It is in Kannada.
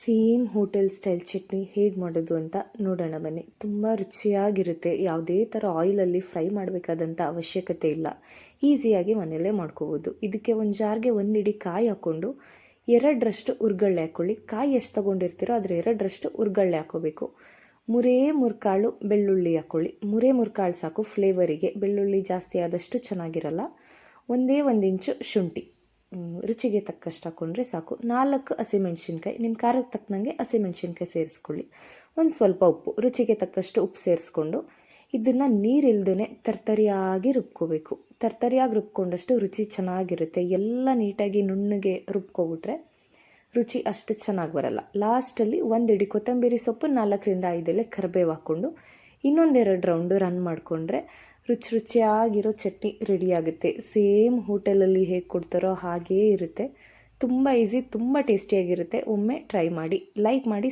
ಸೇಮ್ ಹೋಟೆಲ್ ಸ್ಟೈಲ್ ಚಟ್ನಿ ಹೇಗೆ ಮಾಡೋದು ಅಂತ ನೋಡೋಣ ಬನ್ನಿ. ತುಂಬ ರುಚಿಯಾಗಿರುತ್ತೆ. ಯಾವುದೇ ಥರ ಆಯಿಲಲ್ಲಿ ಫ್ರೈ ಮಾಡಬೇಕಾದಂಥ ಅವಶ್ಯಕತೆ ಇಲ್ಲ. ಈಸಿಯಾಗಿ ಮನೆಯಲ್ಲೇ ಮಾಡ್ಕೋಬೋದು. ಇದಕ್ಕೆ ಒಂದು ಜಾರ್ಗೆ ಒಂದು ಇಡೀ ಕಾಯಿ ಹಾಕ್ಕೊಂಡು 2ರಷ್ಟು ಹುರ್ಗಡ್ಲೆ ಹಾಕ್ಕೊಳ್ಳಿ. ಕಾಯಿ ಎಷ್ಟು ತೊಗೊಂಡಿರ್ತೀರೋ ಅದ್ರ 2ರಷ್ಟು ಹುರ್ಗಡ್ಲೆ ಹಾಕ್ಕೋಬೇಕು. 3 ಕಾಳು ಬೆಳ್ಳುಳ್ಳಿ ಹಾಕ್ಕೊಳ್ಳಿ. 3 ಕಾಳು ಸಾಕು ಫ್ಲೇವರಿಗೆ. ಬೆಳ್ಳುಳ್ಳಿ ಜಾಸ್ತಿ ಆದಷ್ಟು ಚೆನ್ನಾಗಿರಲ್ಲ. 1 ಇಂಚು ಶುಂಠಿ, ರುಚಿಗೆ ತಕ್ಕಷ್ಟು ಹಾಕ್ಕೊಂಡ್ರೆ ಸಾಕು. 4 ಹಸಿಮೆಣ್ಸಿನ್ಕಾಯಿ, ನಿಮ್ಮ ಖಾರಕ್ಕೆ ತಕ್ಕನಂಗೆ ಹಸಿಮೆಣ್ಸಿನ್ಕಾಯಿ ಸೇರಿಸ್ಕೊಳ್ಳಿ. ಒಂದು ಸ್ವಲ್ಪ ಉಪ್ಪು, ರುಚಿಗೆ ತಕ್ಕಷ್ಟು ಉಪ್ಪು ಸೇರಿಸ್ಕೊಂಡು ಇದನ್ನು ನೀರಿಲ್ದೇ ತರ್ತರಿಯಾಗಿ ರುಬ್ಕೋಬೇಕು. ತರ್ತರಿಯಾಗಿ ರುಬ್ಕೊಂಡಷ್ಟು ರುಚಿ ಚೆನ್ನಾಗಿರುತ್ತೆ. ಎಲ್ಲ ನೀಟಾಗಿ ನುಣ್ಣಗೆ ರುಬ್ಕೊಬಿಟ್ರೆ ರುಚಿ ಅಷ್ಟು ಚೆನ್ನಾಗಿ ಬರಲ್ಲ. ಲಾಸ್ಟಲ್ಲಿ 1 ಇಡೀ ಕೊತ್ತಂಬರಿ ಸೊಪ್ಪು, 4ರಿಂದ 5 ಎಲೆ ಕರಿಬೇವು ಹಾಕ್ಕೊಂಡು ಇನ್ನೊಂದು 2 ರೌಂಡು ರನ್ ಮಾಡಿಕೊಂಡ್ರೆ ರುಚಿಯಾಗಿರೋ ಚಟ್ನಿ ರೆಡಿಯಾಗುತ್ತೆ. ಸೇಮ್ ಹೋಟೆಲಲ್ಲಿ ಹೇಗೆ ಕೊಡ್ತಾರೋ ಹಾಗೇ ಇರುತ್ತೆ. ತುಂಬ ಈಸಿ, ತುಂಬ ಟೇಸ್ಟಿಯಾಗಿರುತ್ತೆ. ಒಮ್ಮೆ ಟ್ರೈ ಮಾಡಿ, ಲೈಕ್ ಮಾಡಿ,